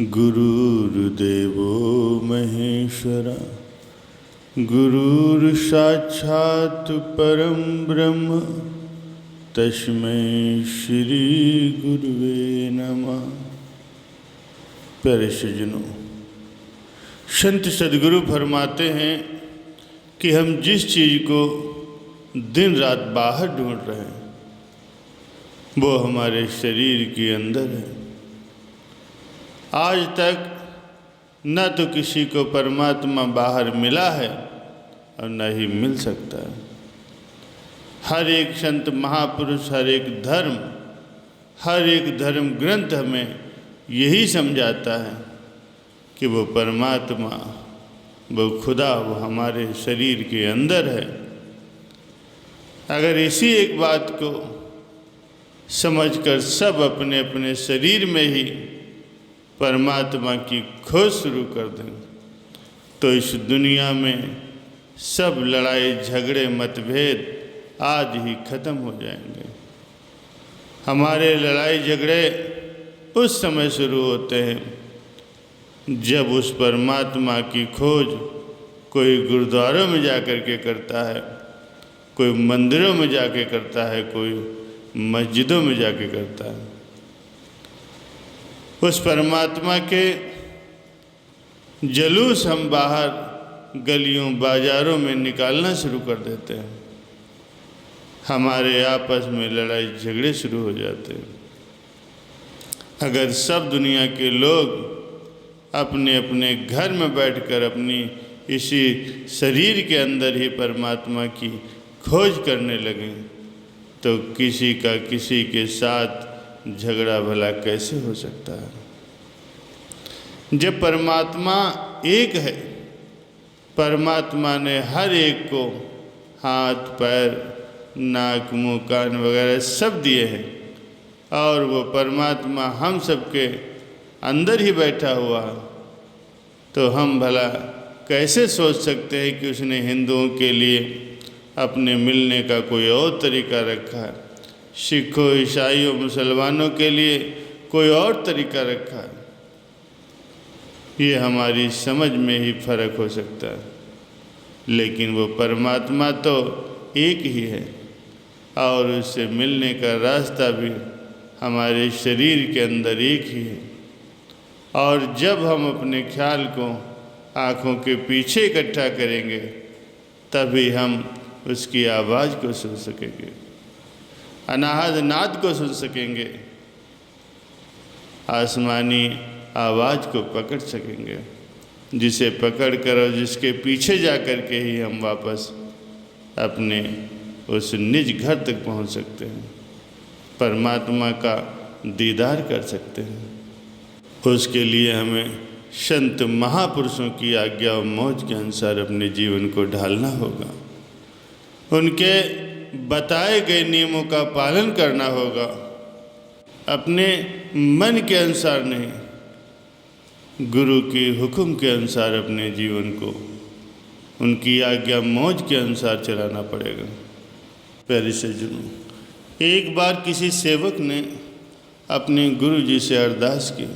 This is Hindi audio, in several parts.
गुरुर्देवो महेश्वरा गुरुर्साक्षात् परं ब्रह्म तस्मै श्री गुरुवे नमः। प्यारे सज्जनों, संत सद्गुरु फरमाते हैं कि हम जिस चीज़ को दिन रात बाहर ढूंढ रहे हैं वो हमारे शरीर के अंदर है। आज तक न तो किसी को परमात्मा बाहर मिला है और न ही मिल सकता है। हर एक संत महापुरुष, हर एक धर्म ग्रंथ हमें यही समझाता है कि वो परमात्मा, वो खुदा, वो हमारे शरीर के अंदर है। अगर इसी एक बात को समझकर सब अपने अपने शरीर में ही परमात्मा की खोज शुरू कर दें तो इस दुनिया में सब लड़ाई झगड़े मतभेद आज ही खत्म हो जाएंगे। हमारे लड़ाई झगड़े उस समय शुरू होते हैं जब उस परमात्मा की खोज कोई गुरुद्वारों में जाकर के करता है, कोई मंदिरों में जाके करता है, कोई मस्जिदों में जाके करता है। उस परमात्मा के जलूस हम बाहर गलियों बाजारों में निकालना शुरू कर देते हैं। हमारे आपस में लड़ाई झगड़े शुरू हो जाते हैं। अगर सब दुनिया के लोग अपने अपने घर में बैठकर अपनी इसी शरीर के अंदर ही परमात्मा की खोज करने लगें तो किसी का किसी के साथ झगड़ा भला कैसे हो सकता है। जब परमात्मा एक है, परमात्मा ने हर एक को हाथ पैर नाक मुँह कान वगैरह सब दिए हैं और वो परमात्मा हम सबके अंदर ही बैठा हुआ है, तो हम भला कैसे सोच सकते हैं कि उसने हिंदुओं के लिए अपने मिलने का कोई और तरीका रखा है, सिखों ईसाइयों मुसलमानों के लिए कोई और तरीका रखा है। ये हमारी समझ में ही फर्क हो सकता है, लेकिन वो परमात्मा तो एक ही है और उससे मिलने का रास्ता भी हमारे शरीर के अंदर एक ही है। और जब हम अपने ख्याल को आँखों के पीछे इकट्ठा करेंगे तभी हम उसकी आवाज़ को सुन सकेंगे, अनाहद नाद को सुन सकेंगे, आसमानी आवाज़ को पकड़ सकेंगे, जिसे पकड़ कर और जिसके पीछे जा कर के ही हम वापस अपने उस निज घर तक पहुंच सकते हैं, परमात्मा का दीदार कर सकते हैं। उसके लिए हमें संत महापुरुषों की आज्ञा और मौज के अनुसार अपने जीवन को ढालना होगा। उनके बताए गए नियमों का पालन करना होगा, अपने मन के अनुसार नहीं, गुरु के हुक्म के अनुसार अपने जीवन को उनकी आज्ञा मौज के अनुसार चलाना पड़ेगा। प्यारे सज्जनों, एक बार किसी सेवक ने अपने गुरु जी से अरदास की,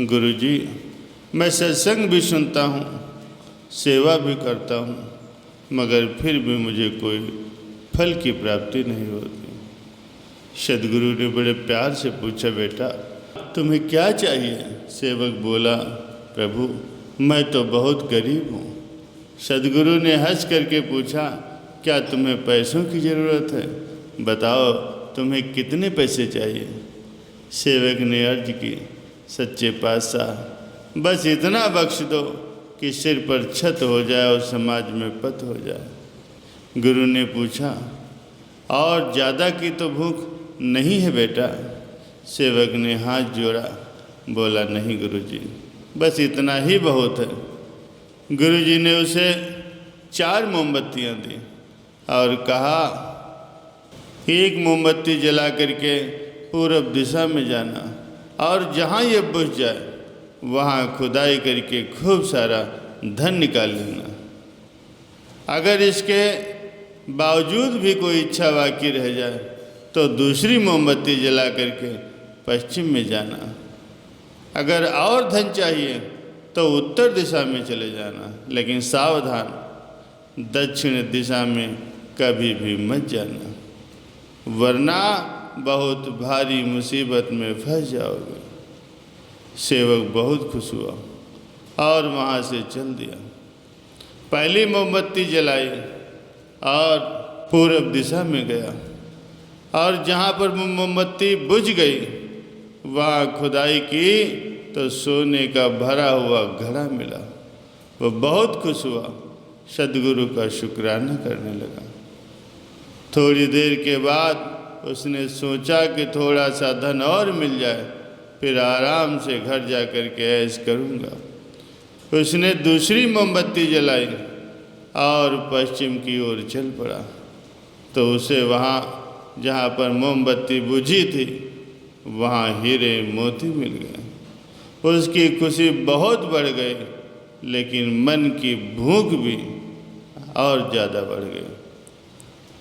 गुरु जी, मैं सत्संग भी सुनता हूँ, सेवा भी करता हूँ, मगर फिर भी मुझे कोई फल की प्राप्ति नहीं होती। सद्गुरु ने बड़े प्यार से पूछा, बेटा तुम्हें क्या चाहिए? सेवक बोला, प्रभु मैं तो बहुत गरीब हूँ। सद्गुरु ने हंस करके पूछा, क्या तुम्हें पैसों की ज़रूरत है? बताओ तुम्हें कितने पैसे चाहिए? सेवक ने अर्ज की, सच्चे पातशाह बस इतना बख्श दो कि सिर पर छत हो जाए और समाज में पत हो जाए। गुरु ने पूछा, और ज़्यादा की तो भूख नहीं है बेटा? सेवक ने हाथ जोड़ा, बोला, नहीं गुरुजी, बस इतना ही बहुत है। गुरुजी ने उसे 4 मोमबत्तियाँ दी और कहा, एक मोमबत्ती जला करके पूरब दिशा में जाना और जहाँ ये बुझ जाए वहाँ खुदाई करके खूब सारा धन निकाल लेना। अगर इसके बावजूद भी कोई इच्छा बाकी रह जाए तो दूसरी मोमबत्ती जला करके पश्चिम में जाना। अगर और धन चाहिए तो उत्तर दिशा में चले जाना, लेकिन सावधान, दक्षिण दिशा में कभी भी मत जाना, वरना बहुत भारी मुसीबत में फंस जाओगे। सेवक बहुत खुश हुआ और वहाँ से चल दिया। पहली मोमबत्ती जलाई और पूर्व दिशा में गया, और जहाँ पर मोमबत्ती बुझ गई वहाँ खुदाई की तो सोने का भरा हुआ घड़ा मिला। वो बहुत खुश हुआ, सद्गुरु का शुक्राना करने लगा। थोड़ी देर के बाद उसने सोचा कि थोड़ा सा धन और मिल जाए, फिर आराम से घर जा कर के ऐश करूँगा। उसने दूसरी मोमबत्ती जलाई और पश्चिम की ओर चल पड़ा, तो उसे वहाँ जहाँ पर मोमबत्ती बुझी थी वहाँ हीरे मोती मिल गए। उसकी खुशी बहुत बढ़ गई, लेकिन मन की भूख भी और ज़्यादा बढ़ गई।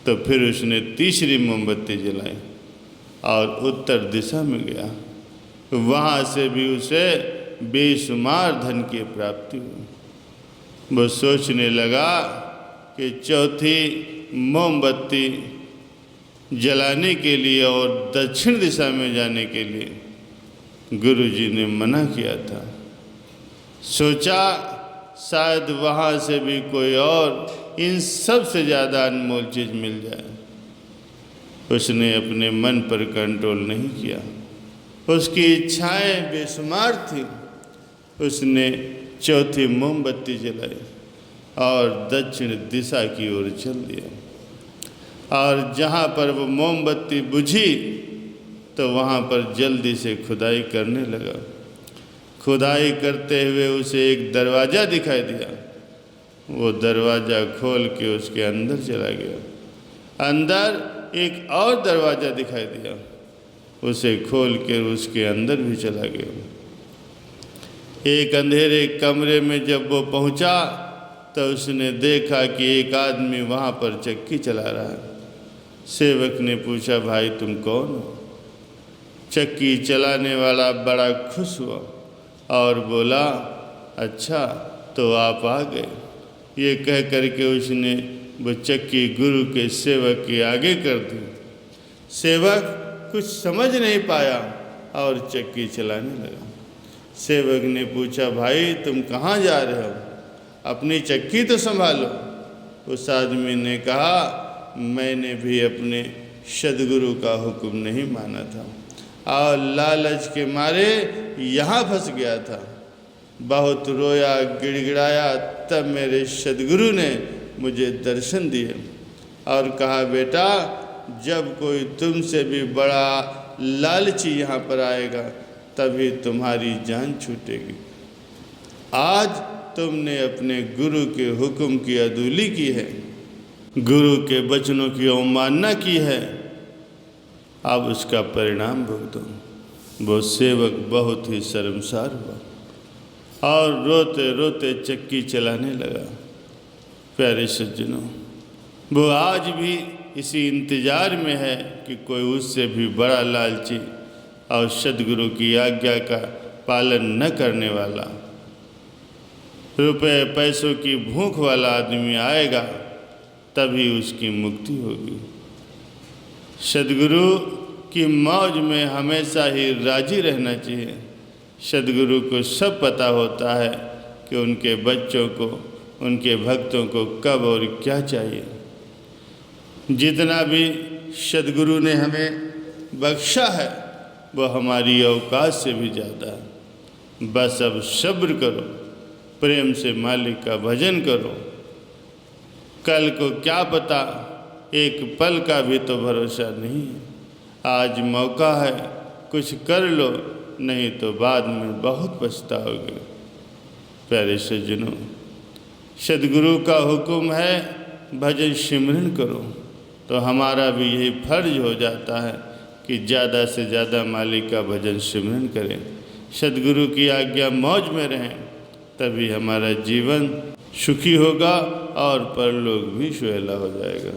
तो फिर उसने तीसरी मोमबत्ती जलाई और उत्तर दिशा में गया। वहाँ से भी उसे बेशुमार धन की प्राप्ति हुई। वो सोचने लगा कि चौथी मोमबत्ती जलाने के लिए और दक्षिण दिशा में जाने के लिए गुरुजी ने मना किया था। सोचा शायद वहाँ से भी कोई और इन सब से ज़्यादा अनमोल चीज़ मिल जाए। उसने अपने मन पर कंट्रोल नहीं किया, उसकी इच्छाएं बेशुमार थीं। उसने चौथी मोमबत्ती जलाई और दक्षिण दिशा की ओर चल दिया, और जहाँ पर वो मोमबत्ती बुझी तो वहाँ पर जल्दी से खुदाई करने लगा। खुदाई करते हुए उसे एक दरवाज़ा दिखाई दिया। वो दरवाज़ा खोल के उसके अंदर चला गया। अंदर एक और दरवाज़ा दिखाई दिया, उसे खोल कर उसके अंदर भी चला गया। एक अंधेरे कमरे में जब वो पहुंचा तो उसने देखा कि एक आदमी वहाँ पर चक्की चला रहा है। सेवक ने पूछा, भाई तुम कौन हो? चक्की चलाने वाला बड़ा खुश हुआ और बोला, अच्छा तो आप आ गए। ये कह करके उसने वो चक्की गुरु के सेवक के आगे कर दी। सेवक कुछ समझ नहीं पाया और चक्की चलाने लगा। सेवक ने पूछा, भाई तुम कहाँ जा रहे हो? अपनी चक्की तो संभालो। उस आदमी ने कहा, मैंने भी अपने सद्गुरु का हुक्म नहीं माना था और लालच के मारे यहाँ फंस गया था। बहुत रोया, गिड़गिड़ाया, तब मेरे सद्गुरु ने मुझे दर्शन दिए और कहा, बेटा जब कोई तुमसे भी बड़ा लालची यहाँ पर आएगा तभी तुम्हारी जान छूटेगी। आज तुमने अपने गुरु के हुक्म की अदूली की है, गुरु के वचनों की अवमानना की है, अब उसका परिणाम भुगतो। वो सेवक बहुत ही शर्मसार हुआ और रोते रोते चक्की चलाने लगा। प्यारे सज्जनों, वो आज भी इसी इंतज़ार में है कि कोई उससे भी बड़ा लालची और सद्गुरु की आज्ञा का पालन न करने वाला, रुपए पैसों की भूख वाला आदमी आएगा, तभी उसकी मुक्ति होगी। सद्गुरु की मौज में हमेशा ही राजी रहना चाहिए। सद्गुरु को सब पता होता है कि उनके बच्चों को, उनके भक्तों को कब और क्या चाहिए। जितना भी सद्गुरु ने हमें बख्शा है वो हमारी औकात से भी ज़्यादा है। बस अब सब्र करो, प्रेम से मालिक का भजन करो। कल को क्या पता, एक पल का भी तो भरोसा नहीं है। आज मौका है, कुछ कर लो, नहीं तो बाद में बहुत पछताओगे। प्यारे सज्जनों, सद्गुरु का हुक्म है भजन सिमरन करो, तो हमारा भी यही फर्ज हो जाता है कि ज़्यादा से ज़्यादा मालिक का भजन सिमरन करें, सद्गुरु की आज्ञा मौज में रहें, तभी हमारा जीवन सुखी होगा और परलोक भी सुहेला हो जाएगा।